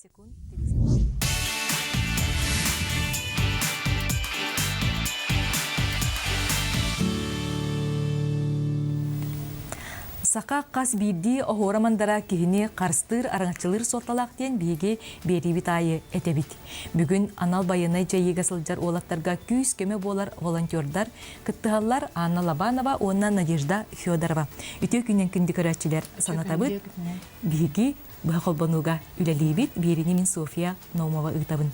секунд телесеть. Сақа қас бирди оғырамандара кихини қарстыр араңчылыр соталақтен беге берибит айы этебит. Бүгін анал байынай жайыға сылжар олаттарға күйіз көмі болар волонтердар, кыттығалар Анна Лабанова, онна Надежда Федорова. Үтө күнен күнді көрәтчілер санатабыт беге бұқылбануға үлелейбит беріне мен София Наумова ұйтабын.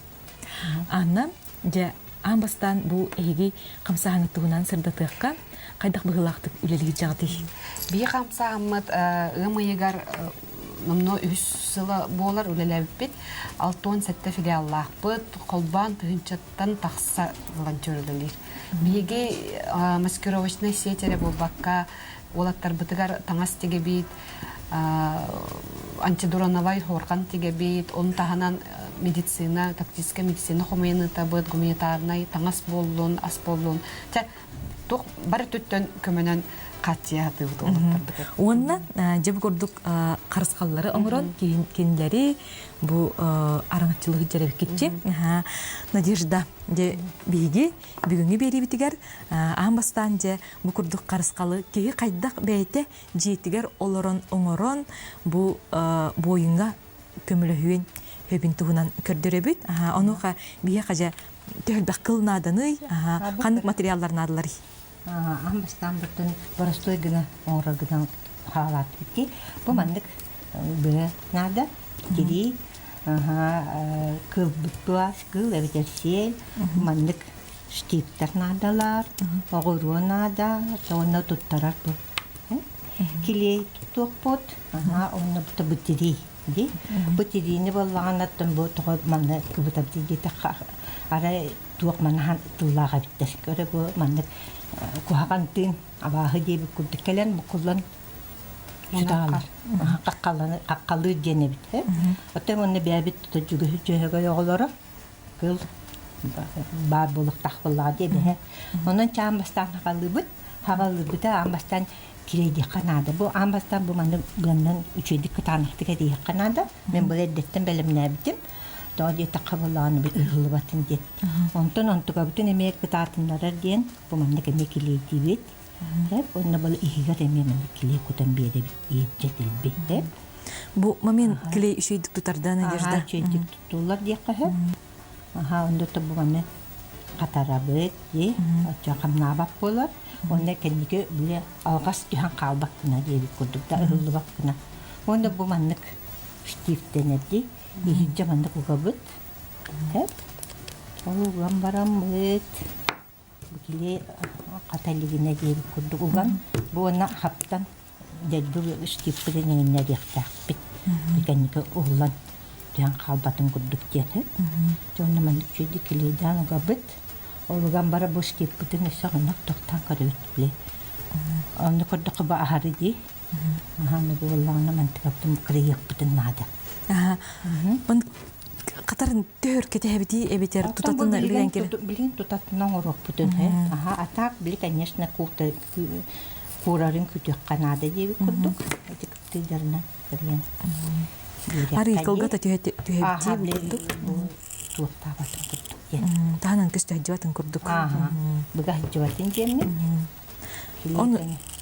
Анна, жа амбастан бұл әйге қамсағыңыттығынан сырдатыққа қайдақ бұғылақтық үлелейіп жағды? Бие қамсағымыд ұмайығар нұмно үс сылы болар үлеләбіп алтон сәтті филиаллақ бұд, қолбан пүхінчаттан тақса волонтерлілер. Биеге маскировочный сетері бұл баққа олаттар бұтығар таңас теге бейт, антидурановай хорған теге бейт, оның тағанан медицина, тактическая медицина хомайыны табыд, гуманитарнай таңас болуын, ас болуын. Тоқ бары төттен көмінен қатия атылды олықтарды. Онна жеп көрдік қарысқалары оңырын, кенілері бұл араңатчылығы жарабы кетче. Надежда бейге бүгінгі бері бітігер амбастан же бұл көрдік қарысқалы кейі қайдақ бәйті жетігер олырын оңырын бұл бойынға көмілі хөбін тұғынан көрдірі бүт. Онуға бейе қажа төхілбәк қылынаданы, қандық материалдар надылары. Амбастан бүтін боростой гына оңра гына халат бітті. Бұл мандық бұғы нада, кері, кыл бұттуас, кыл әбетерсел, мандық штиптар надалар, оғыру нада, онна тұттарар бұл. Келей тұттуақ бұд, онна бұты бұттері. Бұттерені болған аттын бұл тұғы маңны күбітабды деті ара туақ маңны тұллаға біттер. Көрі бұл маңны кухагантын абаһы дип күрдеккәлән букуллан жудалар. Каккалы дене бит. Отен онны бәбит төҗүгә җөһәгә ягалары. Кыл бар булык тахвылла дип. Оннан чамбастан калды бит. Хагалы бит амбастан кирейди Канада. Бу амбастан бу маны гыннан үчедик кытаныкты ди Канада. Мен бу деттен белемнә битим. Дәди тақабыланы бит ылыбатын дит. Онтон онтуга бүтүн эмек битатыннар ден бу маны кеме килейди бит. Хеп онна бул ихигер эме маны килей кутан бере бит жетил бит. Бу момент килей үшөйдүк тутардан Надежда. Үшөйдүк тутулар дияка хеп. Онда бу маны катарабыт ди. Ача камна бак болар. Онда кеннике биле алгас түһән калбак кына дип күрдүк да ылыбак кына. Онда бу маны штифтенеди. Иһиджә мандык угабыт. Хәп. Олуган барам бит. Бикиле каталигине дип күрдүк уган. Бу ана хаптан дәдбү штифтене нә дияктак бит. Бикәннике углан җан калбатын күрдүк диде. Җонны мандык чөйди киледан угабыт. Олуган бара бу штифтене сагынак токтан карыт биле. Аны күрдүк ба ахарыди. Ханы бу улланы мандык аптым кырыйык битен нада. Мен катарын төр кетебити эбетер тутатына билген кер. Билген тутатына орок бүтүн. Атак били, конечно, курарын күтүк Канада дип күрдүк. Этик тыйдарына кирген. Ари кылгата төһөти күрдүк. Туакта батын күрдүк. Таанан көстө хаҗбатын күрдүк. Буга хаҗбатын жемне.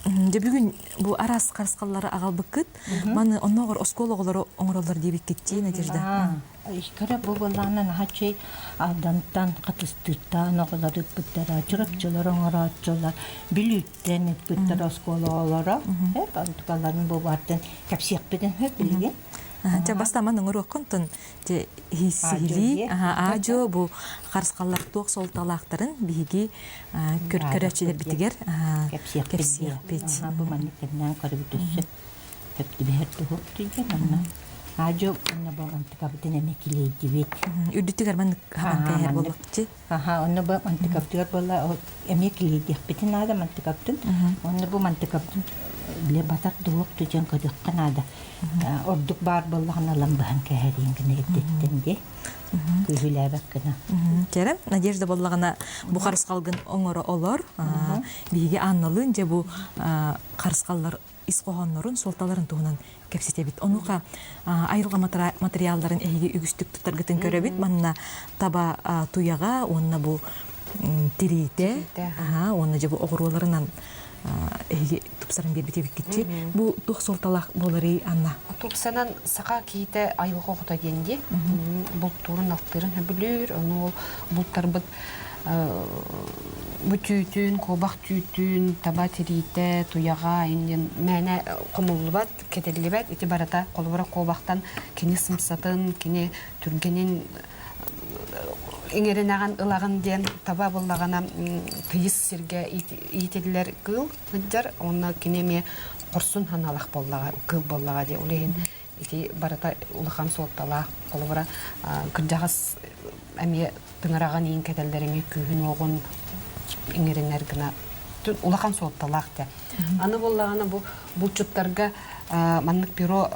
Же бүгүн бу арас карыскаллары агал быкыт, маны онногор оскологолору оңролор дип кетти Надежда. Ишкара бу болланан хачей алдантан катыстыртан оголары бүттер чырапчылар оңорачылар билүттен бүттер оскологолора. Хеп антукаларын бу бартын капсиyak беден хеп билген. Же бастаман оңор оконтон же хисили ажо бу карыскаллар ток солталактарын биги көрөчүлөр битигер капсиyak бет. Бу манекеннен карыбытысы хеп диберди хоп тийген. Ажо онна баган тикабытын эмекилей дибет. Үдүтүгөр мен хаган кайер болокчу. Онна бу мантикаптыр болла эмекилей дибетин ада мантикаптын. Онна бу мантикаптын биле батар дуок түжен көдүк канада. Ордук бар боллаган аламбан кайрин гене эттенди. Күзүләбәк кына. Терем Надежда боллагана бу карыскалгын оңоро олор. Биге аннылын же бу карыскаллар исқоғаннорын солталарын туғынан кәпсетебит. Онуға айылға материалдарын әйге үгістік тұттарғытын көребит. Манна таба туяға, онына бұл тирейте, онына же бұл оғыруларынан әйге тұпсарын бербетебит кетчі. Бұл тұқ солталақ болары Анна. Тұлсанан сақа кейті айылға оғыта денде. Бұл турын алтырын білір, оны бұлттар бұд бүтүтүн, кобақ түйтүн, таба тирейте, туяға, инден мәне құмылыбат, кетелібет, еті барата қолыбыра кобақтан кені сымсатын, кені түргенен еңерін аған ылағын ден таба болағана тыйыз сірге етелілер қыл, оны кенеме құрсын ханалақ болаға, қыл болаға де, олейін еті барата ұлыған соттала қолыбыра күржағыз әме тыңыраған ең кәтелдеріңе күйін оғын еңерінер гына ұлақан сотталақ де. Аны болағана бұл чүттарға маннық бюро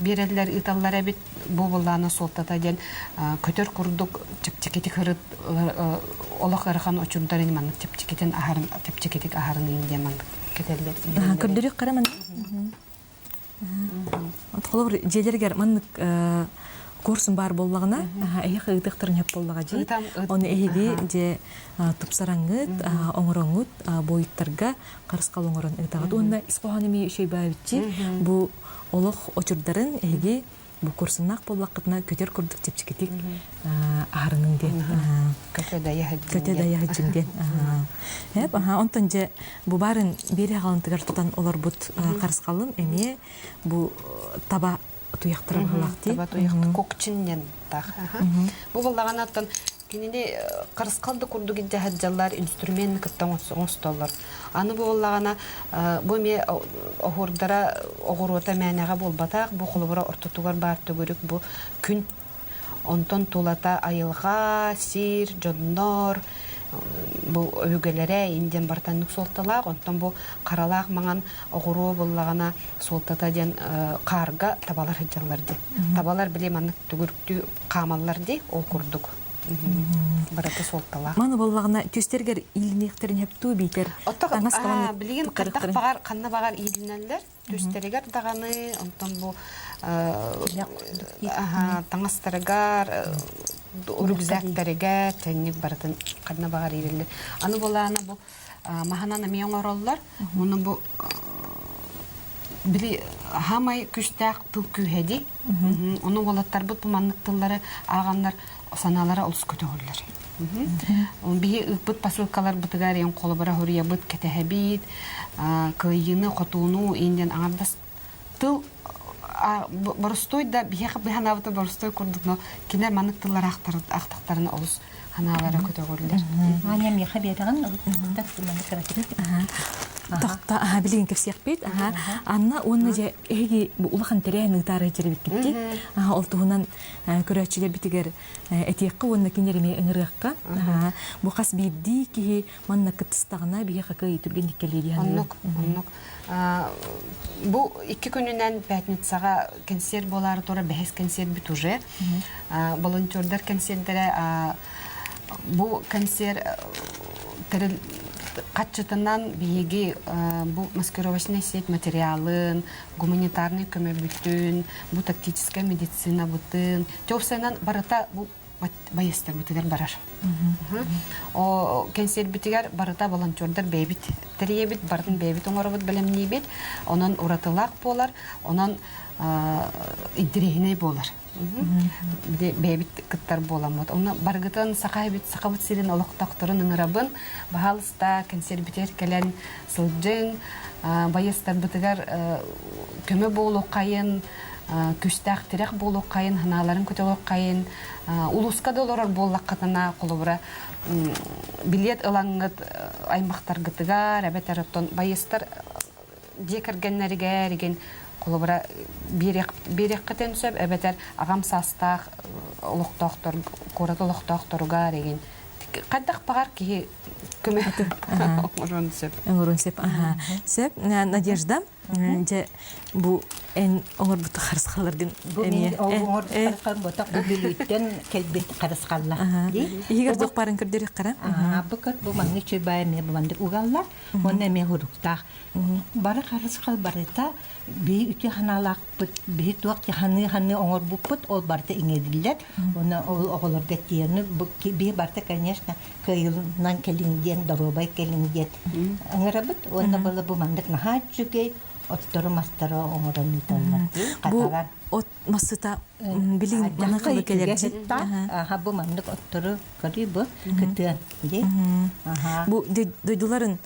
берелер италлар әбет бұл болағана соттата ден көтер күрдік чепчекетік ғырыт олақ ғырыған очырдарын маннық чепчекетік ағарын еінде маннық кәтелдер. Көрдірек қараман. Қолыбыр желергер маннық курсын бар боллағына, әйек ұйдықтырын әп боллаға жей. Оны әйге же тұпсараңыт, оңыраңыт, бойыттарға қарысқал оңырын ұйдағыд. Онда исқоған емей үшей бәйбітчі, бұл олық очырдарын әйге бұл курсынақ боллақытына көтер күрдік тепчекетік ағырының ден. Көте дайы ғыджын ден. Онтан же бұл барын бері ғалынтығар тұтан олар бұд қарысқалын әме бұл таба туяқтыра бағалақты. Таба туяқты көкчіннен тақ. Бұл болаған аттан кенене қарысқалды күрдігі жәхәджалар инструмент күттен оңысталар. Аны бұл болағана бұл ме оғырдара оғыруата мәнеға болбатақ, бұл құлыбыра ұртытуғар барты көрік бұл күн онтон тулата айылға, сир, жоднор, бұл өгелері инден бартанлық солталақ, онтан бұл қаралақ маған оғыру болағана солтата ден қарға табалар хеджаларды. Табалар біле манық түгірікті қамалар де ол күрдік. Бараты солталақ. Маны болағына төстергер илінектерін әпту бейтер. Білеген қырдақ бағар, қанна бағар илінәлер, төстергер дағаны, онтан бұл таңастарығар, үргізәктеріге тәннік баратын қадына бағар ерелі. Аны болағына бұл мағананы мең оралылар, оны бұл білі хамай күштәк пыл күйхеді. Оны олаттар бұд бұл маннықтылары ағанлар саналары ұлыс көті ғырлар. Бейі ұппыт пасылкалар бұтығар ең қолы бұра ғырия бұд кәтәхі бейд, күйіні, қотуыну, енден аңардас тыл Боростой да бияқы биханавыты боростой көрдік, но кенер манықтылар ақтықтарына олыс ханалара көті көрілер. Аням яқа бедіған, ұлттық маны қаратырып. Тақта білген кепсияқ бейт. Анна оны же әйге ұлақан тәрәйін ұйтары жеребек кетті. Ол тұғынан көрәтшілер бітігер әтеққа, оны кенереме ұңырғаққа. Бұқас бейді кейі манна күттістағына бияқы көй түргендік кәлейді. Оннық. Бұл 2 күнінен пятницаға консерт болары тұра бәхес консерт біт уже. Волонтердар консерттері бұл консерт қатшытынан бейеге бұл маскировочный сет материалын, гуманитарный көмір бүтін, бұл тактическая медицина бүтін. Жоқсайынан барата бұл байыстар бүтігер барар. О консерт бүтігер барата волонтердар бейбіт. Тәрие біт, бардың бейбіт оңары бұд білімней біт. Онан ұратылақ болар, онан интерегіней болар. Бейбіт күттар боламыд. Оны барғытын сақабыт сирен олықтақтырын ұңырабын, бағалыста консерт бүтер кәлін сылджын, байыстар бүтігер көмі болу қайын, күштәк тирек болу қайын, ханаларын көтелу қайын, улуска долорар боллақ қатына қолыбыра билет ылаңғыт аймақтар гытыгар, әбет әріптон байыстар декіргенлерігер еген қолыбыра берек қытен сөп, әбетер ағам састақ ұлықтақтыр, қораты ұлықтақтырғар еген. Қаддақ бағар кейі көмек Өңірін сөп. Сөп, Надежда, Же бу эн оңор буту харысқалардың Бу мен оңор карыскан ботак бүлүттен келбет карыскалла. Игер док барын көрдөрүк кара. Бу кат бу маңны чөбай ме бу маңды угаллар. Онна ме хуруктак. Бары карыскал барыта би үтө ханалак бут би туак ханы оңор буппут ол барта иңедиллер. Онна ол оголорга тиены бу би барта конечно кайылынан келинген доробай келинген. Аңырабыт онна бала бу маңдык нахачугей оттору мастары оңорон италар. Бу от масыта билин мана кылы келерди. Бу маңдык оттору кори бу кытын ди. Бу дойдуларын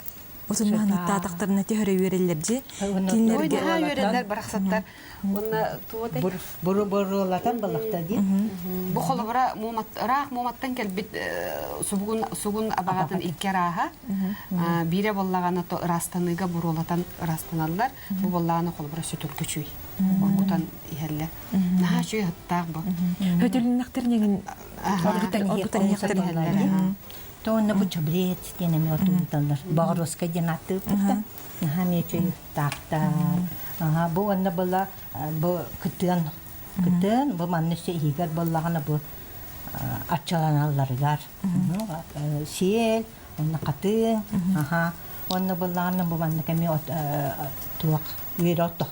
Отun mahnatta taqtarına tehre yörellerci. Oyda ha yöreller baraqsattар. Онна туодай. Буру-бурулатан балақта ди. Бу холобара моматтан келбит сугун абагатын иккераха. Бире боллаганы растаныга бурулатан растаналлар. Бу боллаганы холобара сөтүл көчүй. Бутан ихелле. Наха чүй хаттак бу. Хөтөлүннәктер оргутан яктыр. Тонна бу чабрет тенеме отунталар. Багроска денаты пута. Хаме чүй такта. Бу анна бала бу кытын бу маннысы игер боллаганы бу ачаланаларгар. Сиел, онна катын. Онна боллаганы бу манны кеме туак уйрото.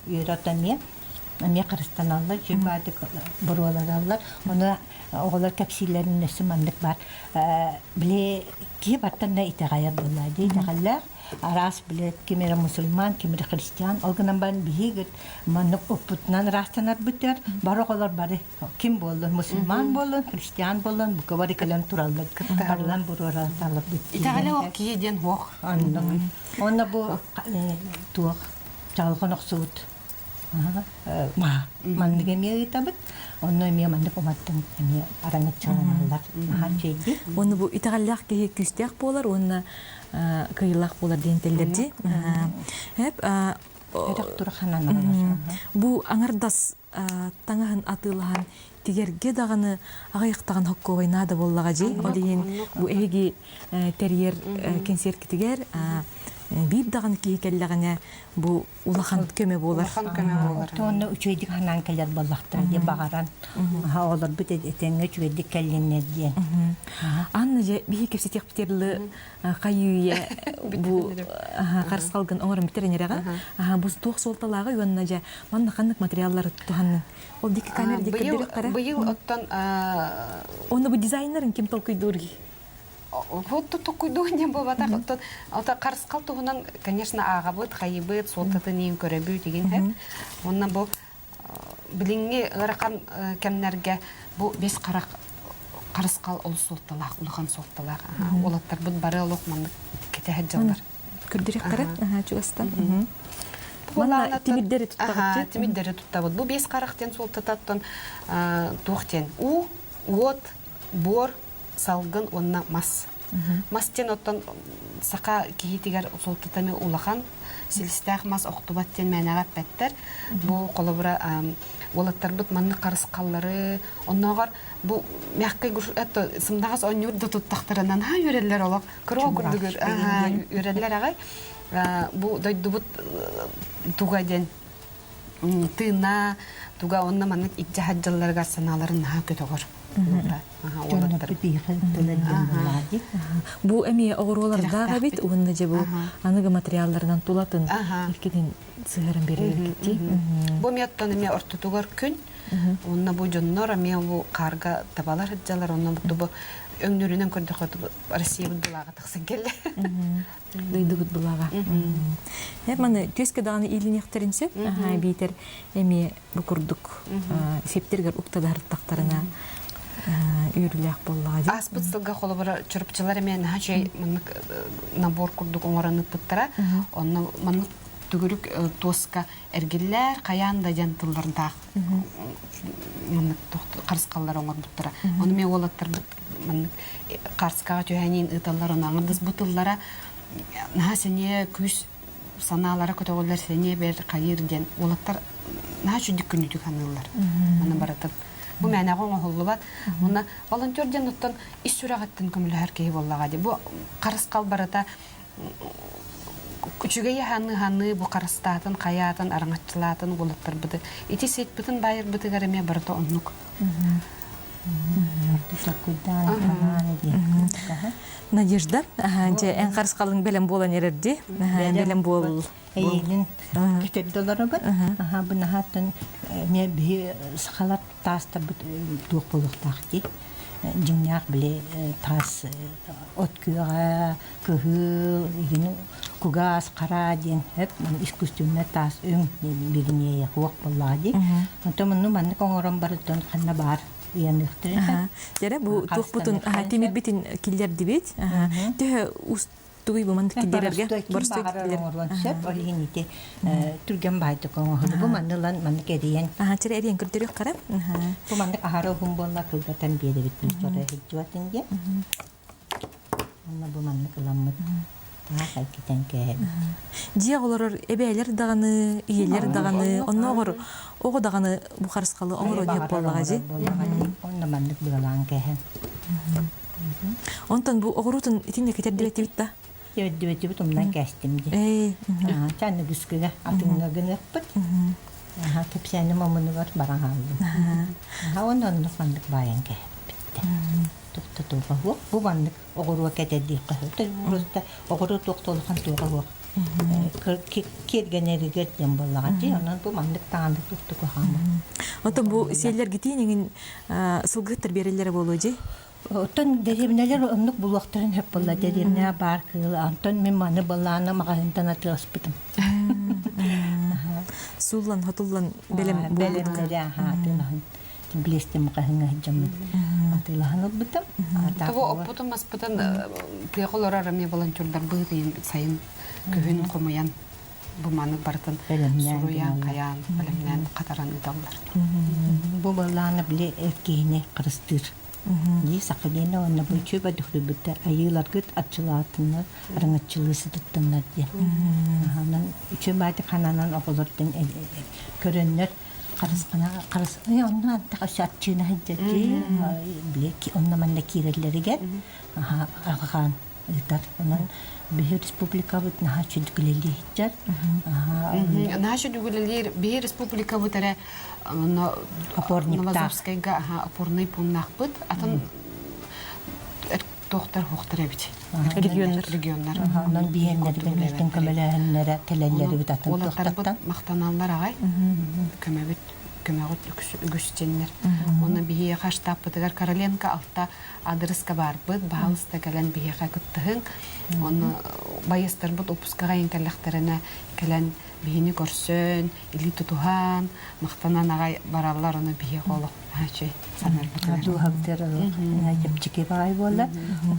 Уйротами Ме карыстаналлар, жибады буруланаллар. Оны оғылар кәпсилерін нөсі мандық бар. Біле ки бартанда итағайар болады. Итағалар арас біле кемері мусульман, кемері христиан. Олғынан барын бігігіт мандық опытынан растанар бүтер. Бар оғылар бары кем болын? Мусульман болын, христиан болын. Бұқы бары кәлем туралар. Барлан буруланалар бүттер. Итағалы оқ кейден оқ. Оны бұл туақ жалғын оқсуыд. Мандыга мие табыт, онно мие мандык уматтын мие араңычаланалар. Чейди. Оны бу итагаллах ке күстәк болар, оны кыйлак болар дентеллерди. Хеп бу аңардас таңаһын атылган тигерге даганы агайыктаган хокко ойнады боллага жи. Олин бу эги терьер кенсерки тигер бир даган кийкеллегене бу улахан көмө болар. Тоны үчөйдик ханан келер боллактар ди багаран. Олар бит этеңге үчөйдик келленне ди. Анна же бии кепсетек битерли кайюя бу карыскалган оңорун битеренерага. Бу тук солталага юанна же манна кандык материаллар туханны. Ол дики камера диктердер кара. Быйыл оттан Оны бу дизайнерин ким толкуйдурги? Вот тут куйду не было так. Ата карыскал тугунан, конечно, агабыт, хайбыт, солтаты нен көрөбү деген хеп. Онна бу билинге ыракан кемнерге бу бес карыскал ол солталак, улахан солталак. Олаттар бут бары локманды кетеһе жалдар. Көрдүрек кара, чугастан. Мана тимиддери туттагы. Тимиддери туттабыт. Бу бес карактен солтататтан тухтен. Вот, бор, салгын онна мас. Мастен оттан сака кихитигер солтатами улахан силистах мас октубаттен мәнәгат пәттер. Бу колобра олаттар бут манны карыскаллары, оннагар бу мяккай гуш это сымдагас онюрда туттактарынан йөрелләр олак. Кыроо күрдүгөр. Йөрелләр агай. Бу дойдубут тугаден тына туга онна манны икҗаһаҗҗалларга саналарын көтөгөр. Бу эми огороларда бит угунна же бу аныгы материаллардан тулатын илкидин сыгырын берер кетти. Бу меттон эми ортотугар күн. Онна бу жоннор эми бу карга табалар хаджалар онна бу өңнөрүнөн көрдүк Россия булага таксын келе. Дойду булага. Хеп маны төскө даганы илинектеринсе, битер эми бу курдук септергер уктадар тактарына үйрүләк боллага. Аспытсылга холобара чырпчылар мен хачай набор курдук оңораны туттара. Онны маны түгүрүк тоска эргиллер каянда жантылларда. Маны карыскаллар оңор туттара. Оны мен олаттар маны карыскага төһәнин ыталлар аңырдыс бутыллара нахасене күс саналары көтөгөлөр сене бер кайыр ден олаттар нахачу диккүнүдүк анылар. Маны баратып бу мәнәгә оңоллубат. Мына волонтер оттан ис сүрәгәттен көмләр кей боллага ди. Бу карыскал барата Күчүгэй ханы бу карыстатын, каятын, араңатчылатын болуттар быды. Ити сет бытын байыр быты гараме барда оннук. Надежда, же эн карыскалың белем болан ерерди. Белем бол. Эйнин $2 бар. Бу нахатын ме би сахалат таста тук болуктакти. Жинняк биле тас откуга кыгыл игини кугас кара ден хеп искусственный тас бигине як боллади. Антомну манны коңорон барытын канна бар. Жара бу тук бутун темир битин киллер дибет. Тэ устуй бу ман киллерге борстой киллер. Олигините турган байты коңор бу маннылан манны кедиен. Чара эрен көрдөрөк карап. Бу манны ахара хум болла кылгатан биеде бит жора хиджуатынге. Онна бу манны кыламмыт. Дия олар эбейлер даганы, иелер даганы, онногор ого даганы бу карыскалы оңор деп боллага жи. Онна мандык булган кеһен. Онтон бу огорутун итинде кетер деп битта. Дебет бит умдан кастым ди. Чанны гыскыга атыңга гыныкпыт. Кепсәне мамыны бар баран алды. Оннан мандык баян ке. Туктатуга бу мандык огоруга кетеди кыһыты. Бурста огору токтолган туга. Кергенериге тем боллага ди. Оннан бу мандык таанды туктуга хама. Онтон бу селлер гитинин сылгыттар берелер боложи. Отон деревнелер оннук булактарын хеп болла деревня бар кыл. Антон мен маны болланы магазиндан атыспытым. Суллан хотуллан белем белемлери тынан. Блестем магазинга жаммы. Атыланы бутам. Того опутум маспытын кыйкылар ме волонтерлар быйын сайын күн комуян бу маны бартын суруян каян белемнен катаран ыдалар. Бу болланы биле эркейне кырыстыр. Ни сакыгена онна бу чөбө дөхрүбүттө айылар гыт атчылаатынна араңатчылысы туттунна ди. Анан чөбөдө кананан оголордун көрөннөр карыс онна ташатчына хиджати блеки онна манна киреллериге аган итар онан Бихи республика бут нахачу дүгүлели хиджар. Нахачу дүгүлели Бихи республика бут эре Новозовскайга опорный пуннах бут. Атын доктор хоқтыр эбит. Регионнар. Онан биеннерге мертен көмөлөһөннөрө телеллери бут атын доктортан. Мактаналлар агай. Көмөбүт көмөгөт үгүстеннер. Оны бихи хаштап бутыгар Короленко алта адресқа барбыт, бағалыста кәлән бейеға күттіғын. Оны байыстар бұд опускаға енкәліқтеріне кәлән бейіні көрсін, илі тұтуған, мақтанан ағай баралар оны бейе қолық. Аду хавдер жепчики бай болла.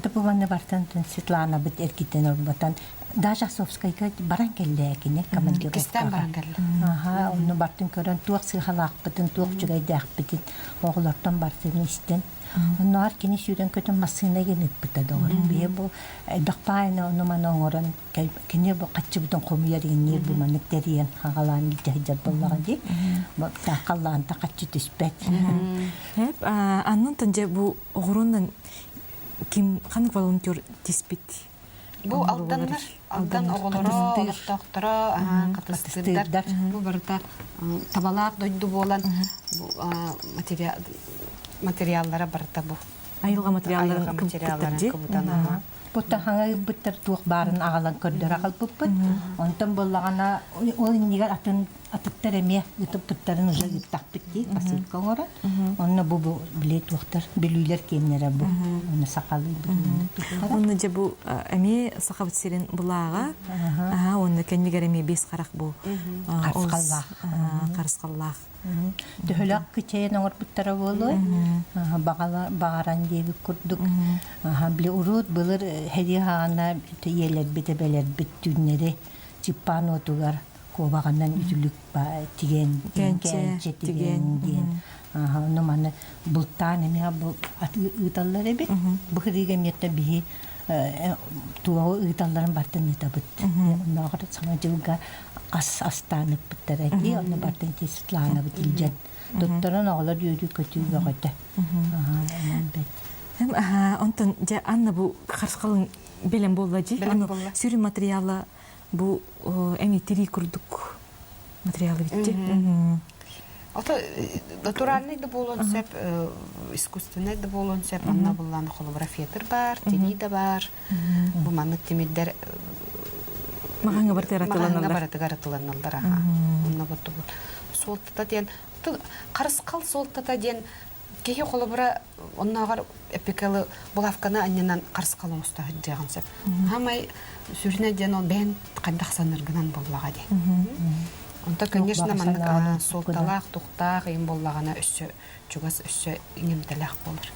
Тапу манна бартан Светлана бит эркитен орбатан. Даже Совскайга баран келле кине командировка. Кистен баран келле. Аха, оны бартын көрөн туаксы халак битин туак жугай дак битин. Оглартан бартын истен. Онар кине сүрен көтөн масына генет бите догор. Бие бу дакпайна оны маноран кине бу качы бутун комуяр генер бу манектериен хагалан жажат боллага ди. Бу такаллан такачы түспет. Хеп анын тönce бу огурундан ким кандай волонтер диспит? Бу алдан оголоро, доктора, катастырдар. Бу барда табалак дойду болан материаллара барда бу. Айылга материалларын кыбытана. Бутта хаңа буттар туак барын агалан көрдөр агал буппут. Онтон боллагана ол нигер атыттар эме ютуп буттарын уже юттакпыт ди басып коңора. Онна бу биле туактар билүлөр кемнере бу. Оны сакалы бу. Онна же бу эме сакабыт сирен булага. Онна кеннигер эме бес карак бу. Карыскаллах. Төһөлөк кичен оңор буттара болой. Багаран деби курдук. Биле урут былыр хедихана тиелер битебелер биттүннери чиппано тугар кобагандан үзүлүк тиген тиген оны маны бултан эме бу ыталлар эбит бу хириге метте бихи туа ыталларын бартын ытабыт нагыр сама жылга астаны биттер ди оны бартын Светлана битилжен докторун оглар үйрү көтүү багыта Онтон же Анна бу карскалың белем болла жи. Сүрүн материалы бу эмитри курдук материалы битти. Ото натуральный да болон сеп, искусственный да болон сеп, анна булланы холографиятыр бар, тени да бар. Бу маннык темиддер Маханга бар тератыланалар. гаратыланалар. Онна буту солтата ден, карыскал солтата ден кеге холобра оннагар эпикалы булавканы аннан карыскал уста деган сеп. Хамай сүрүнө ден ол бен кайдаксаныргынан боллага де. Онта, конечно, маннык солталак, тухтак, им боллагана өссө, чугас өссө иңемделак болар.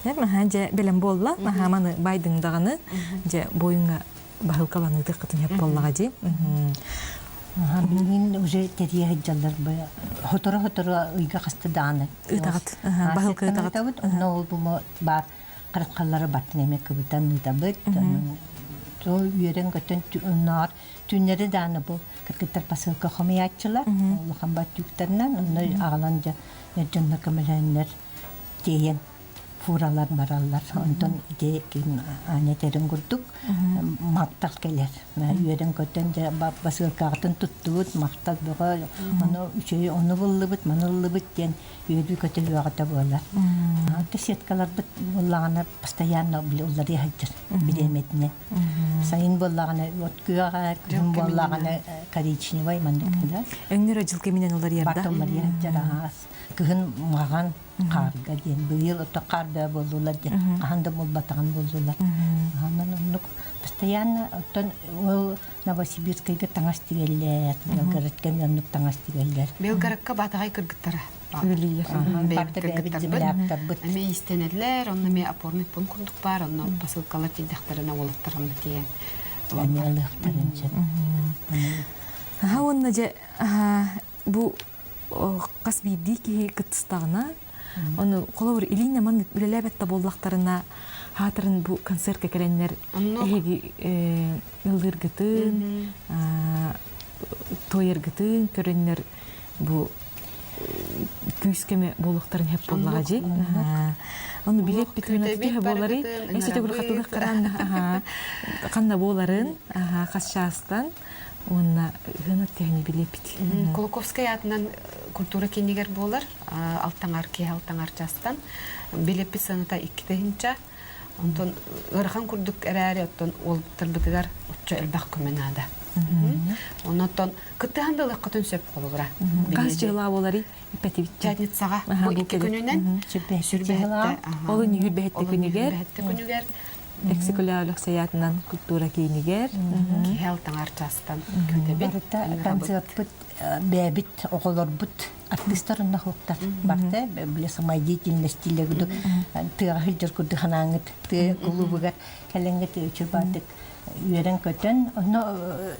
Маха же белем болла, маха маны байдыңдаганы же боюңа бахылкаланыды кытын хеп боллага же. Мин уже терия жаллар бая. Хотора ыйга касты дааны. Ытагат, бахылкы ытагат. Нол бума бар каракаллары баттын эмек кыбытан ытабыт. То үйрен көтөн нар түннери дааны бу кыргыттар посылка хомиятчылар. Улхан бат юктарынан онны агаланжа жонна камеленнер тейен фуралар баралар. Онтон де кин анетерин курдук мактал келер. Үйрен көтөн же посылкатын туттубут мактал бага аны үчөй оны буллыбыт, маныллыбыт ден үйрү көтөн багата болар. Тесеткалар бит буллагана постоянно уллары хаҗыр билеметне. Сайын буллагана өткүгә күн буллагана коричневый мандыкда. Өңнөр жылкы менен олар ярда. Батылар яҗарас. Күн маган карга ден быйыл ота карда болдулар ден. Аханда бул батаган болдулар. Анан онук постоянно оттон ол Новосибирскайга таңаш тигеллер, Белгородка онук таңаш тигеллер. Белгородка батагай кыргыттар. Үлилер. Ами истенерлер, онны ме опорный пункт курдук бар, онны посылкалар тидахтарына олаттарым тиен. Онна же бу кас бидди ки кытстагына оны колор илине ман үлелебетте боллактарына хатырын бу концертке келеннер эги ылдыргытын тойергытын көрөннөр бу күйскеме болуктарын хеп боллага же. Оны билеп битүнөтте болары эсете бир катылык каран кандай боларын касчастан онна гынаттыгы билеп бит. Колоковская атынан культура кенигер болар, алтаңар частан билеп бисаната 2-тенча. Онтон ырхан курдук эрәре оттон ол тырбытыгар уччо элбак көменада. Оннан кыттыгандылык кытын сөп колура. Кас жыла болары ипети бит. Пятницага бу 2 күнүнөн сүрбетте. Ол юрбетте күнүгер. Экскулявлык саятынан культура кийинигер. Кел таңар частан күтебет. Концерт бэбит оголор бут артистларына хоктар барта биле самоидеятельностилегү тыгахылдыр күрдү ханаңыт ты клубуга келеңгет үчүбадык үйрен көтөн оно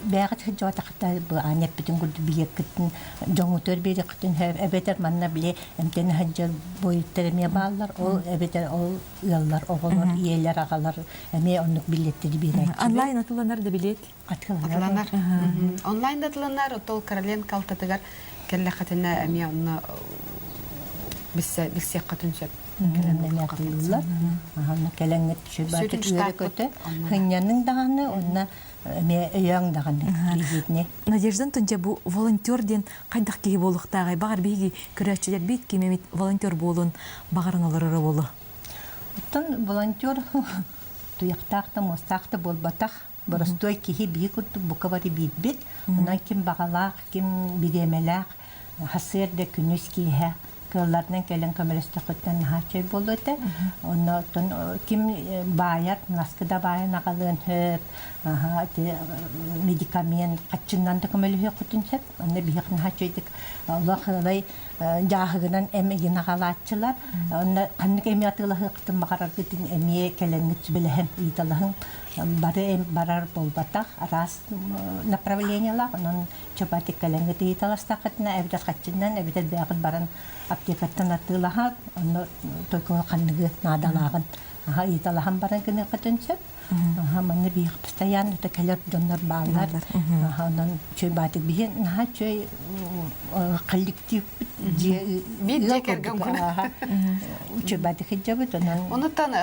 бягат хыжата хата бу анеп бүтүн күрдү биеккитин жоңутөр бери кытын эбетер манна биле эмтен хыжыр боюттарыме баалар ол эбетер ол ыаллар оголор иелер агалар эме онук билеттери бирет Онлайн атыланар да билет. Атланар. Онлайн атланар, отол Короленко алтатыгар келле хатына эме онна билсе катын сөп. Келеңгет шүбәтик үйрі көті хынянның дағаны, онна өйяң дағаны бейгетіне. Надеждан түнде бұл волонтерден қайдақ кейі болуқтағай, бағар бейгі күрәтшілер бейт кемемет волонтер болуын бағарын оларыры болу. Оттан волонтер тұяқтақты, мостақты болбатақ, бұрыстой кейі бей күрді бұқа бары бейт-бет, онан кем бағалақ, кем бедемелақ, хасырды күніз кейі. Кыллардан келен камерасты көттен хачай болуды. Онно ким байар, наскыда байар нагалын хөп, медикамент качыннан да көмөлү көтүн сеп. Онно бияқын хачайдык. Аллах алай жахыгынан эмеги нагалатчылар. Онно каннык эми атыла хыктын багарар гытын эми келенгит билем италахын барар болбатах раз направлениялар. Онон чопатик келенгит италастакытна эбдат качыннан эбдат биягын баран аптекаттан атылаха, онно тойкоға қанныгы надалагын Аха, италахан баран гына катынча. Аха, манна биек постоянно текелер донор баллар. Аха, нан чөй батык биген, аха чөй коллектив Бит кергән күн. Чөй батык хиҗабы тонан. Онуттан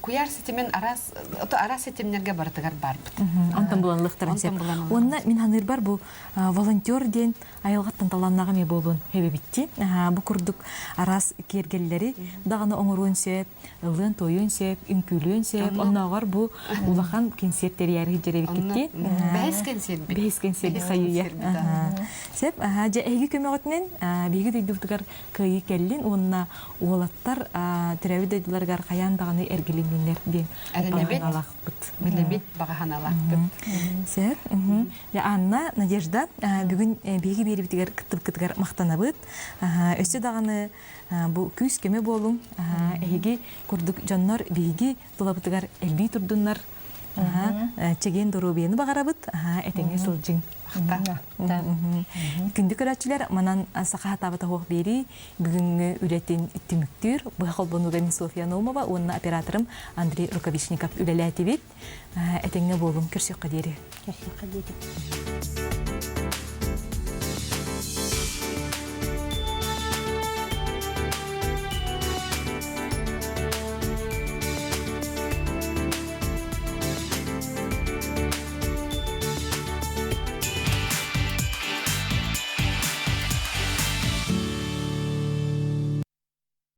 куяр сетемен арас сетемнерге бартыгар барбыт. Антон буланлыктарын сеп. Онна мин ханыр бар бу волонтер ден айылгаттан таланнага ме болун хебебитти. Бу курдук арас кергеллери даганы оңоруун сеп, ылын тоюн сеп, үңкүлүн сеп, оннагар бу улахан концерттер яры жеребикти. Бәс концерт сайыя. Сеп, жа эги көмөгөтнен биги дейдүктүгөр кыйы келлин, онна уолаттар терәвидәйләргә каян даганы эргелингәннәр ден. Милебит багаханалак. Сер, я Анна, Надежда, бүгін биги берибитигер кыттыр мактанабыт. Өсө даганы бу күз кеме болуң, эги курдук жаннар биги толабытыгар элби турдуннар. Чеген доробияны багарабыт, этеңге сылжың. Күндү көрәтчилер манан саха табыта хок бери бүгүнгү үрәтен иттимүктүр. Бу холбонуда мен София Наумова, онна операторым Андрей Рукавишников үлеләтибит. Этеңге болуң, көрсөккө дери. Көрсөккө дери.